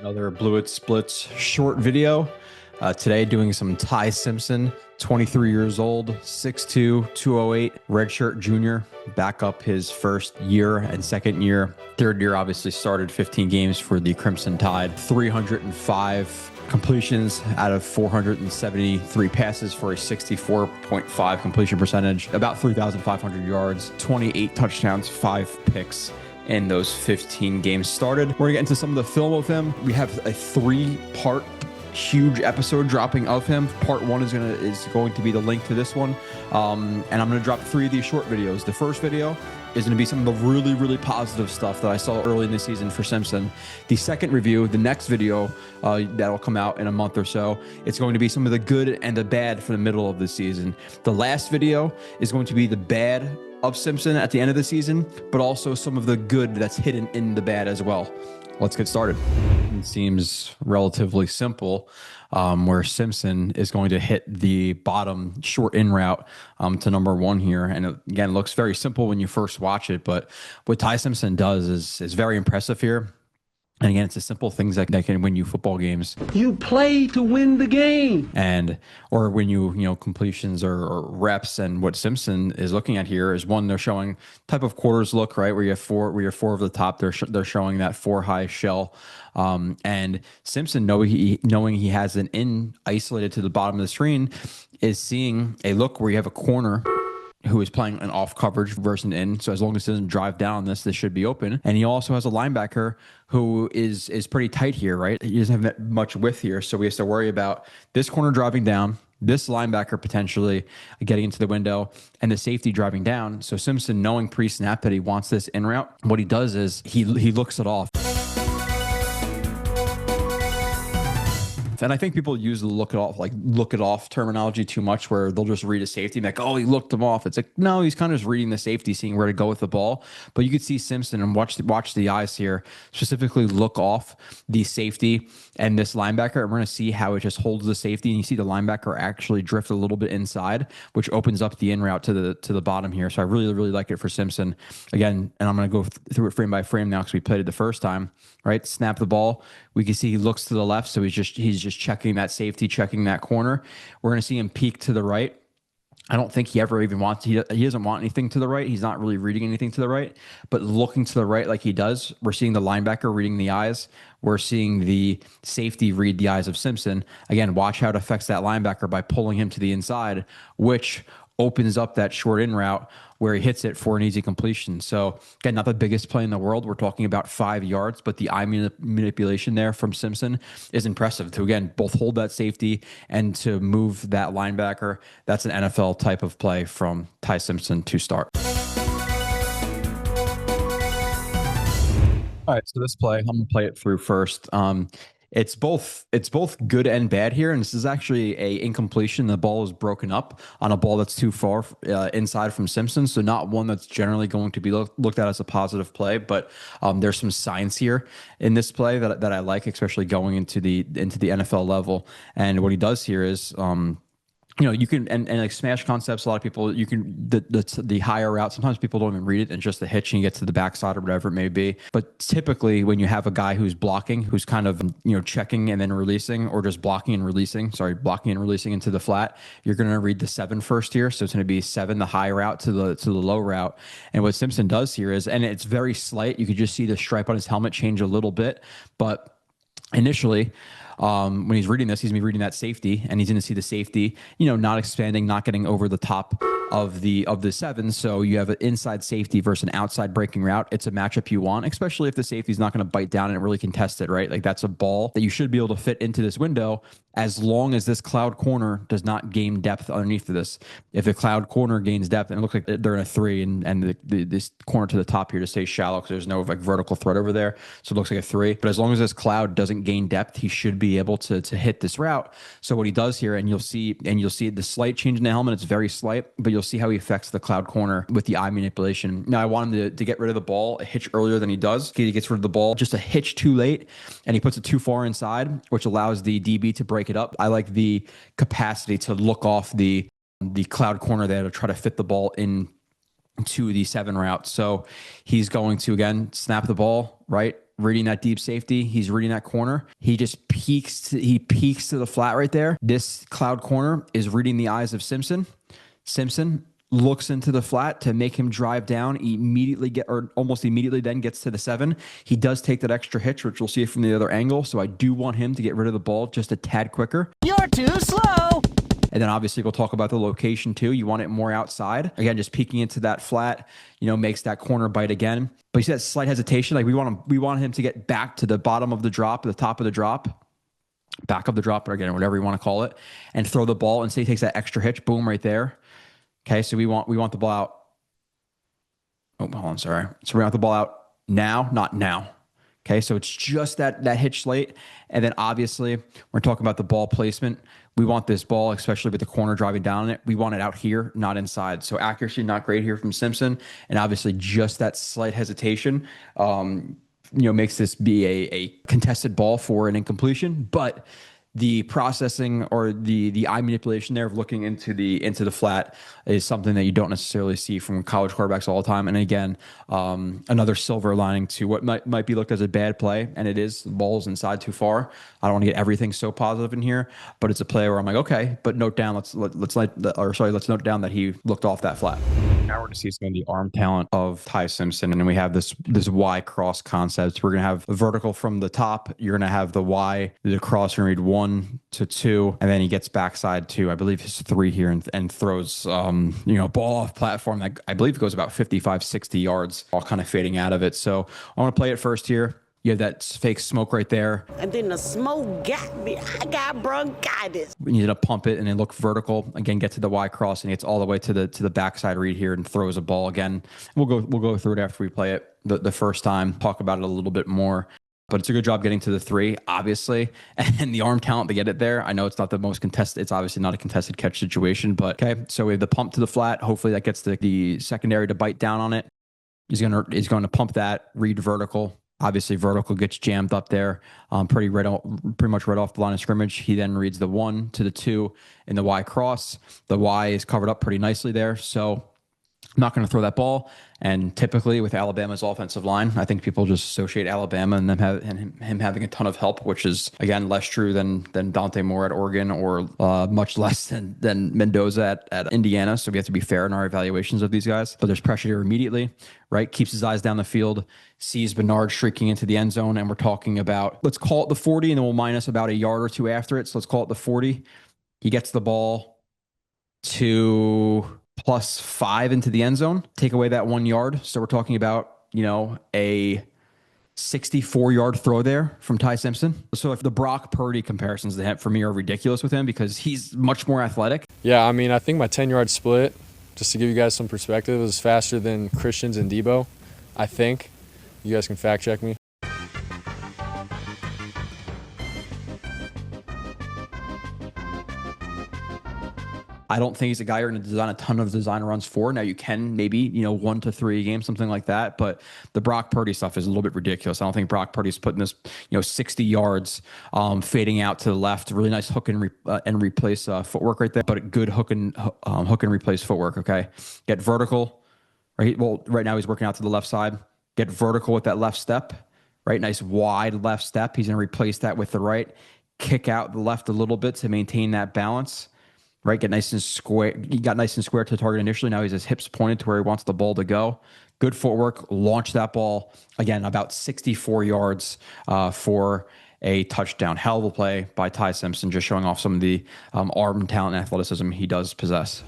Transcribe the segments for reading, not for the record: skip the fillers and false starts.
Another Blewett Splits short video. Today doing some Ty Simpson, 23 years old, 6'2", 208, redshirt junior, back up his first year and second year. Third year obviously started 15 games for the Crimson Tide, 305 completions out of 473 passes for a 64.5 completion percentage, about 3,500 yards, 28 touchdowns, 5 picks in those 15 games started. We're gonna get into some of the film of him. We have a 3-part huge episode dropping of him. Part 1 is going to be the link to this one, and I'm gonna drop 3 of these short videos. The first video is going to be some of the really positive stuff that I saw early in the season for Simpson. The second review, the next video that'll come out in a month or so, it's going to be some of the good and the bad for the middle of the season. The last video is going to be the bad of Simpson at the end of the season, but also some of the good that's hidden in the bad as well. Let's get started. It seems relatively simple, where Simpson is going to hit the bottom short in route to number 1 here. And again, it looks very simple when you first watch it, but what Ty Simpson does is very impressive here. And again, it's the simple things that can win you football games. You play to win the game. Or when you completions or reps. And what Simpson is looking at here is one, they're showing type of quarters look, right? Where you have four over the top, they're showing that 4 high shell. And Simpson, knowing he has an in isolated to the bottom of the screen, is seeing a look where you have a corner who is playing an off coverage versus an in. So as long as it doesn't drive down this should be open. And he also has a linebacker who is pretty tight here, right? He doesn't have much width here. So we have to worry about this corner driving down, this linebacker potentially getting into the window, and the safety driving down. So Simpson, knowing pre-snap that he wants this in route, what he does is he looks it off. And I think people use the look it off terminology too much, where they'll just read a safety and be like, oh, he looked him off. It's like, no, he's kind of just reading the safety, seeing where to go with the ball. But you could see Simpson and watch the eyes here, specifically look off the safety and this linebacker. And we're going to see how it just holds the safety. And you see the linebacker actually drift a little bit inside, which opens up the in route to the bottom here. So I really like it for Simpson. Again, and I'm going to go through it frame by frame now because we played it the first time, right? Snap the ball. We can see he looks to the left. So he's just checking that safety, checking that corner. We're going to see him peek to the right. I don't think he ever even wants, he doesn't want anything to the right. He's not really reading anything to the right, but looking to the right like he does. We're seeing the linebacker reading the eyes. We're seeing the safety read the eyes of Simpson. Again, watch how it affects that linebacker by pulling him to the inside, which opens up that short in route where he hits it for an easy completion. So again, not the biggest play in the world. We're talking about 5 yards, but the eye manipulation there from Simpson is impressive to, again, both hold that safety and to move that linebacker. That's an NFL type of play from Ty Simpson to start. All right, so this play, I'm going to play it through first. It's both good and bad here, and this is actually a incompletion. The ball is broken up on a ball that's too far inside from Simpson, so not one that's generally going to be looked at as a positive play. But there's some science here in this play that I like, especially going into the NFL level. And what he does here is, you can, and like smash concepts, a lot of people, you can, the higher route, sometimes people don't even read it and just the hitch and you get to the backside or whatever it may be. But typically when you have a guy who's blocking, who's kind of, checking and then releasing, or just blocking and releasing into the flat, you're going to read the 7 first here. So it's going to be 7, the high route to the low route. And what Simpson does here is, and it's very slight, you could just see the stripe on his helmet change a little bit, but initially, when he's reading this, he's going to be reading that safety, and he's going to see the safety, not expanding, not getting over the top of the 7. So you have an inside safety versus an outside breaking route. It's a matchup you want, especially if the safety is not going to bite down and really contest it, right? Like that's a ball that you should be able to fit into this window as long as this cloud corner does not gain depth underneath of this. If the cloud corner gains depth, and it looks like they're in a 3, and this corner to the top here just stays shallow because there's no vertical thread over there, so it looks like a 3. But as long as this cloud doesn't gain depth, he should be able to hit this route. So what he does here, and you'll see the slight change in the helmet. It's very slight, but you'll see how he affects the cloud corner with the eye manipulation. Now I want him to get rid of the ball a hitch earlier than he does. He gets rid of the ball just a hitch too late, and he puts it too far inside, which allows the DB to break it up. I like the capacity to look off the cloud corner there to try to fit the ball in to the 7 route. So he's going to, again, snap the ball, right? reading that deep safety. He's reading that corner. He just peeks to the flat right there. This cloud corner is reading the eyes of Simpson. Simpson looks into the flat to make him drive down, almost immediately then gets to the 7. He does take that extra hitch, which we'll see from the other angle. So I do want him to get rid of the ball just a tad quicker. You're too slow. And then obviously we'll talk about the location too. You want it more outside. Again, just peeking into that flat, makes that corner bite again. But you see that slight hesitation. Like we want him to get back to the bottom of the drop, the top of the drop, back of the drop, or again, whatever you want to call it, and throw the ball. And say he takes that extra hitch, boom, right there. Okay, so we want the ball out. Oh, hold on, sorry. So we want the ball out now, not now. Okay, so it's just that hitch late. And then obviously, we're talking about the ball placement. We want this ball, especially with the corner driving down on it, we want it out here, not inside. So accuracy not great here from Simpson. And obviously just that slight hesitation makes this be a contested ball for an incompletion. But the processing or the eye manipulation there of looking into the flat is something that you don't necessarily see from college quarterbacks all the time. And again, another silver lining to what might be looked as a bad play, and it is. The ball's inside too far. I don't want to get everything so positive in here, but it's a play where I'm like, okay, but note down. Let's note down that he looked off that flat. Now we're going to see some of the arm talent of Ty Simpson, and then we have this Y cross concept. We're going to have a vertical from the top. You're going to have the Y, the cross. You're going to read 1 to 2, and then he gets backside to, I believe, his 3 here, and throws ball off platform that I believe goes about 55, 60 yards, all kind of fading out of it. So I want to play it first here. You have that fake smoke right there. And then the smoke got me. I got bronchitis. We need to pump it and then look vertical. Again, get to the Y cross, and he gets all the way to the backside read here and throws a ball again. We'll go through it after we play it the first time, talk about it a little bit more. But it's a good job getting to the 3, obviously, and the arm talent to get it there. I know it's not the most contested. It's obviously not a contested catch situation, but okay. So we have the pump to the flat. Hopefully that gets the secondary to bite down on it. He's going to pump that, read vertical. Obviously, vertical gets jammed up there, pretty much right off the line of scrimmage. He then reads the 1 to the 2 in the Y cross. The Y is covered up pretty nicely there, so I'm not going to throw that ball. And typically with Alabama's offensive line, I think people just associate Alabama and him having a ton of help, which is, again, less true than Dante Moore at Oregon, or much less than Mendoza at Indiana. So we have to be fair in our evaluations of these guys. But there's pressure here immediately, right? Keeps his eyes down the field, sees Bernard streaking into the end zone, and we're talking about, let's call it the 40, and then we'll minus about a yard or 2 after it. So let's call it the 40. He gets the ball to +5 into the end zone, take away that 1 yard. So we're talking about, a 64-yard throw there from Ty Simpson. So if the Brock Purdy comparisons for me are ridiculous with him because he's much more athletic. Yeah, I mean, I think my 10-yard split, just to give you guys some perspective, was faster than Christian's and Debo, I think. You guys can fact check me. I don't think he's a guy you're going to design a ton of design runs for. Now you can maybe, 1 to 3 a game, something like that. But the Brock Purdy stuff is a little bit ridiculous. I don't think Brock Purdy's putting this, 60 yards, fading out to the left. Really nice hook and replace footwork right there. But good hook and replace footwork. Okay, get vertical. Right. Well, right now he's working out to the left side. Get vertical with that left step. Right. Nice wide left step. He's going to replace that with the right. Kick out the left a little bit to maintain that balance. Right, get nice and square. He got nice and square to the target initially. Now he's his hips pointed to where he wants the ball to go. Good footwork. Launch that ball again about 64 yards for a touchdown. Hell of a play by Ty Simpson, just showing off some of the arm talent and athleticism he does possess.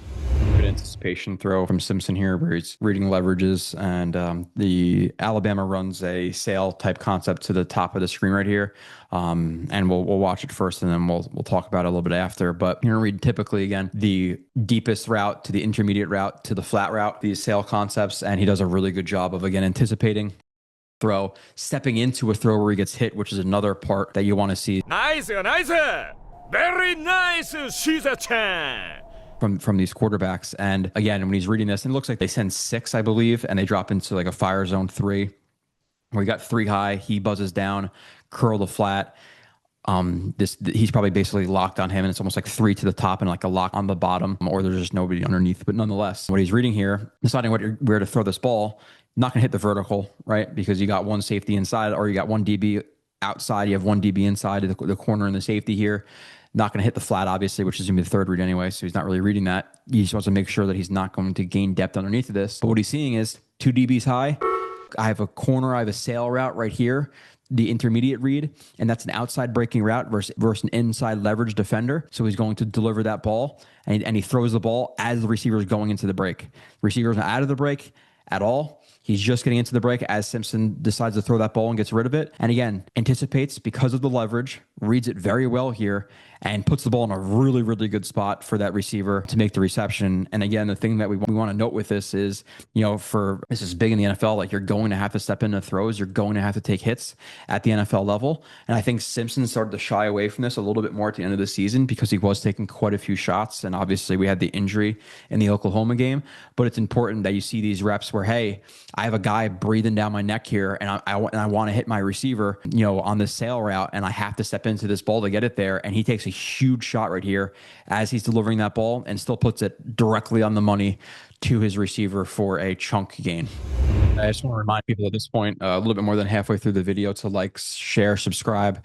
Good anticipation throw from Simpson here, where he's reading leverages, and the Alabama runs a sail type concept to the top of the screen right here. And we'll watch it first, and then we'll talk about it a little bit after. But you're gonna read typically again the deepest route to the intermediate route to the flat route, these sail concepts, and he does a really good job of again anticipating throw, stepping into a throw where he gets hit, which is another part that you want to see. Nice, very nice, Shiza-chan. From these quarterbacks. And again, when he's reading this, and it looks like they send 6, I believe, and they drop into like a fire zone 3, where he got 3 high, he buzzes down, curl the flat. He's probably basically locked on him, and it's almost like 3 to the top and like a lock on the bottom, or there's just nobody underneath. But nonetheless, what he's reading here, deciding where to throw this ball, not going to hit the vertical, right? Because you got one safety inside, or you got one DB outside. You have one DB inside the corner and the safety here. Not going to hit the flat, obviously, which is going to be the third read anyway. So he's not really reading that. He just wants to make sure that he's not going to gain depth underneath of this. But what he's seeing is 2 DBs high. I have a corner. I have a sail route right here, the intermediate read, and that's an outside breaking route versus an inside leverage defender. So he's going to deliver that ball, and he throws the ball as the receiver is going into the break. The receiver is not out of the break at all. He's just getting into the break as Simpson decides to throw that ball and gets rid of it. And again, anticipates because of the leverage, reads it very well here, and puts the ball in a really, really good spot for that receiver to make the reception. And again, the thing that we want to note with this is, this is big in the NFL, like you're going to have to step into throws. You're going to have to take hits at the NFL level. And I think Simpson started to shy away from this a little bit more at the end of the season because he was taking quite a few shots. And obviously we had the injury in the Oklahoma game, but it's important that you see these reps where, hey, I have a guy breathing down my neck here, and I want to hit my receiver, on this sail route, and I have to step into this ball to get it there. And he takes a huge shot right here as he's delivering that ball and still puts it directly on the money to his receiver for a chunk gain. I just want to remind people at this point, a little bit more than halfway through the video, to like, share, subscribe.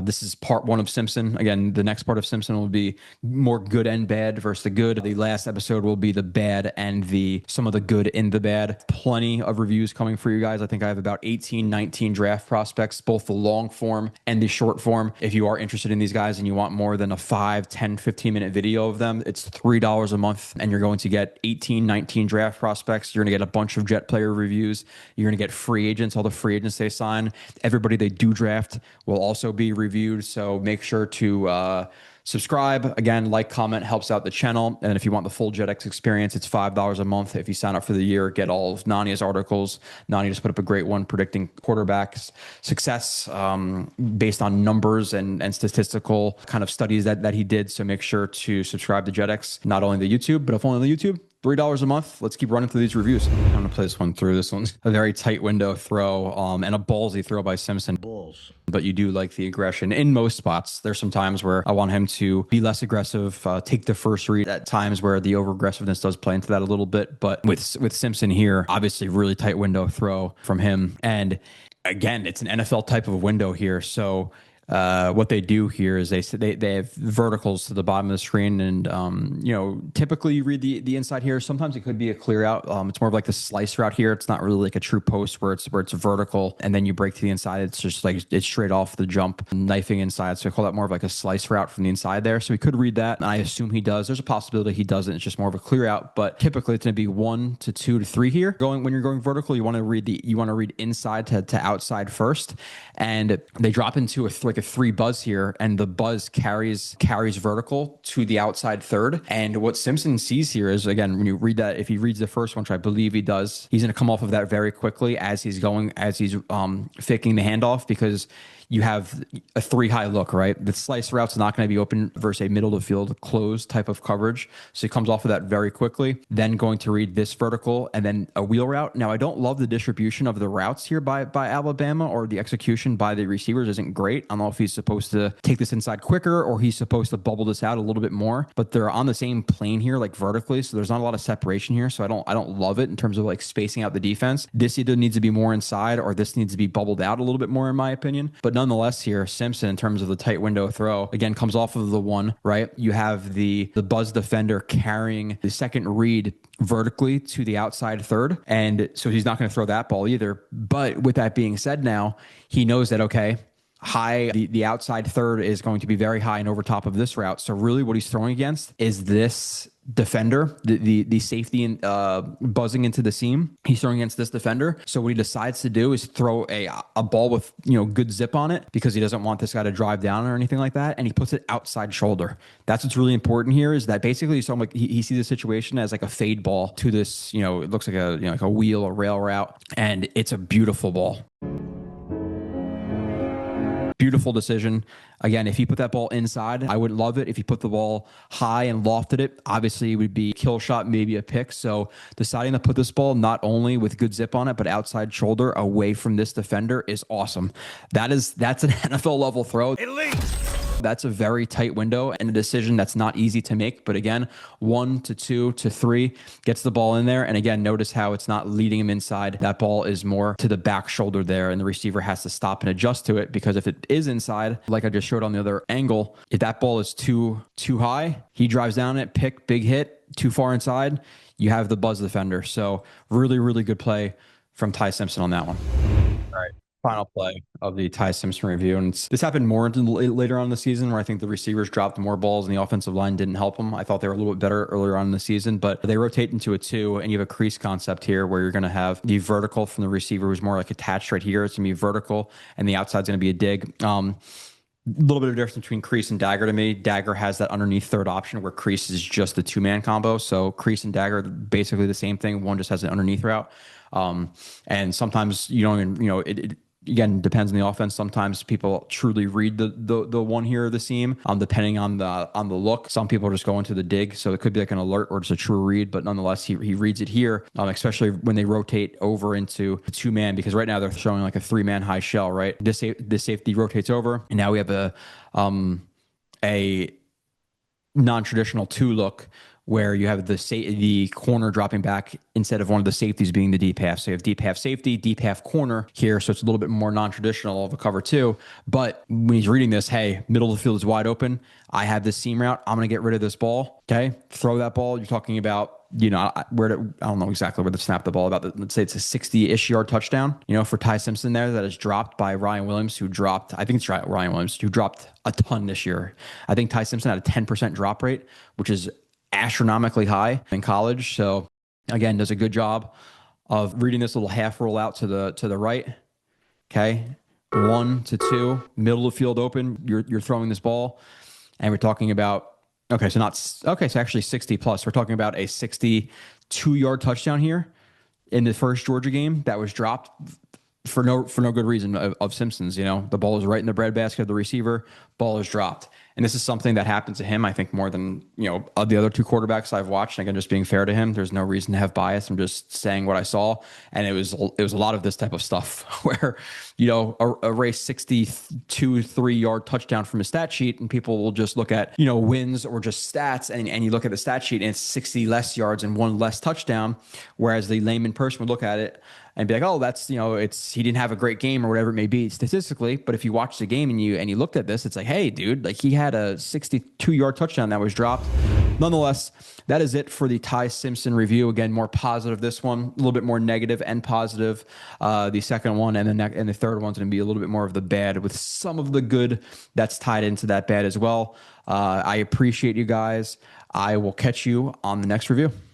This is part 1 of Simpson. Again, the next part of Simpson will be more good and bad versus the good. The last episode will be the bad and some of the good in the bad. Plenty of reviews coming for you guys. I think I have about 18, 19 draft prospects, both the long form and the short form. If you are interested in these guys and you want more than a 5, 10, 15-minute video of them, it's $3 a month, and you're going to get 18, 19 draft prospects. You're going to get a bunch of Jet player reviews. You're going to get free agents, all the free agents they sign. Everybody they do draft will also be reviewed. So make sure to subscribe. Again, like, comment, helps out the channel. And if you want the full JetX experience, it's $5 a month. If you sign up for the year, get all of Nania's articles. Nania just put up a great one predicting quarterbacks' success based on numbers and statistical kind of studies that he did. So make sure to subscribe to JetX, not only the YouTube, but if only the YouTube. $3 a month. Let's keep running through these reviews. I'm going to play this one through. This one's a very tight window throw and a ballsy throw by Simpson. Balls. But you do like the aggression in most spots. There's some times where I want him to be less aggressive, take the first read at times where the over aggressiveness does play into that a little bit. But with Simpson here, obviously really tight window throw from him. And again, it's an NFL type of window here. So what they do here is they have verticals to the bottom of the screen, and typically you read the inside here. Sometimes it could be a clear out. It's more of like the slice route here. It's not really like a true post where it's vertical and then you break to the inside. It's just like it's straight off the jump, knifing inside. So I call that more of like a slice route from the inside there. So he could read that, and I assume he does. There's a possibility he doesn't. It's just more of a clear out, but typically it's going to be 1 to 2 to 3 here. When you're going vertical, you want to read inside to outside first, and they drop into a 3 buzz here, and the buzz carries vertical to the outside third. And what Simpson sees here is, again, when you read that, if he reads the first one, which I believe he does, he's going to come off of that very quickly as he's faking the handoff, because you have a 3 high look, right? The slice route's not going to be open versus a middle of the field closed type of coverage. So he comes off of that very quickly, then going to read this vertical and then a wheel route. Now, I don't love the distribution of the routes here by Alabama, or the execution by the receivers isn't great. I don't know if he's supposed to take this inside quicker or he's supposed to bubble this out a little bit more, but they're on the same plane here, like vertically. So there's not a lot of separation here. So I don't love it in terms of like spacing out the defense. This either needs to be more inside or this needs to be bubbled out a little bit more, in my opinion. But nonetheless here, Simpson, in terms of the tight window throw, again, comes off of the 1, right? You have the buzz defender carrying the second read vertically to the outside third. And so he's not going to throw that ball either. But with that being said, now he knows that, okay, the outside third is going to be very high and over top of this route. So really what he's throwing against is this defender, the safety and buzzing into the seam. He's throwing against this defender. So what he decides to do is throw a ball with good zip on it, because he doesn't want this guy to drive down or anything like that. And he puts it outside shoulder. That's what's really important here, is that basically so like he sees the situation as like a fade ball to this, it looks like like a wheel or rail route, and it's a beautiful ball. Beautiful decision. Again, if he put that ball inside, I would love it. If he put the ball high and lofted it, obviously it would be kill shot, maybe a pick. So deciding to put this ball not only with good zip on it, but outside shoulder away from this defender is awesome. That's an NFL level throw. That's a very tight window and a decision that's not easy to make. But again, 1 to 2 to 3 gets the ball in there. And again, notice how it's not leading him inside. That ball is more to the back shoulder there, and the receiver has to stop and adjust to it, because if it is inside, like I just showed on the other angle, if that ball is too high, he drives down it, pick, big hit, too far inside, you have the buzz defender. So really, really good play from Ty Simpson on that one. All right. Final play of the Ty Simpson review. And this happened more later on in the season, where I think the receivers dropped more balls and the offensive line didn't help them. I thought they were a little bit better earlier on in the season, but they rotate into a 2, and you have a crease concept here where you're going to have the vertical from the receiver, who's more like attached right here. It's going to be vertical, and the outside's going to be a dig. A little bit of difference between crease and dagger to me. Dagger has that underneath third option, where crease is just the 2-man combo. So crease and dagger, basically the same thing. One just has an underneath route. And sometimes you don't even, it again, depends on the offense. Sometimes people truly read the one here of the seam, depending on the look. Some people just go into the dig, so it could be like an alert or just a true read. But nonetheless, he reads it here, especially when they rotate over into 2-man, because right now they're showing like a 3-man high shell. Right, this safety rotates over, and now we have a non-traditional 2 look, where you have the corner dropping back instead of one of the safeties being the deep half. So you have deep half safety, deep half corner here. So it's a little bit more non-traditional of a cover 2. But when he's reading this, hey, middle of the field is wide open. I have this seam route. I'm going to get rid of this ball. Okay. Throw that ball. You're talking about, I don't know exactly where to snap the ball about. Let's say it's a 60-ish yard touchdown, for Ty Simpson there, that is dropped by Ryan Williams, who dropped a ton this year. I think Ty Simpson had a 10% drop rate, which is astronomically high in college. So again, does a good job of reading this little half roll out to the right. Okay. 1 to 2, middle of field open. You're throwing this ball, and we're talking about, so actually 60 plus. We're talking about a 62-yard touchdown here in the first Georgia game that was dropped for no good reason of Simpson's. The ball is right in the breadbasket of the receiver, ball is dropped. And this is something that happens to him, I think, more than, of the other 2 quarterbacks I've watched. Again, just being fair to him, there's no reason to have bias. I'm just saying what I saw. And it was a lot of this type of stuff where, a race 3-yard touchdown from a stat sheet, and people will just look at, wins or just stats, and you look at the stat sheet and it's 60 less yards and 1 less touchdown. Whereas the layman person would look at it and be like, oh, that's, he didn't have a great game or whatever it may be statistically. But if you watch the game and you looked at this, it's like, hey, dude, like he had a 62-yard touchdown that was dropped. Nonetheless, that is it for the Ty Simpson review. Again, more positive this one, a little bit more negative and positive the second one, and the third one's going to be a little bit more of the bad, with some of the good that's tied into that bad as well. I appreciate you guys. I will catch you on the next review.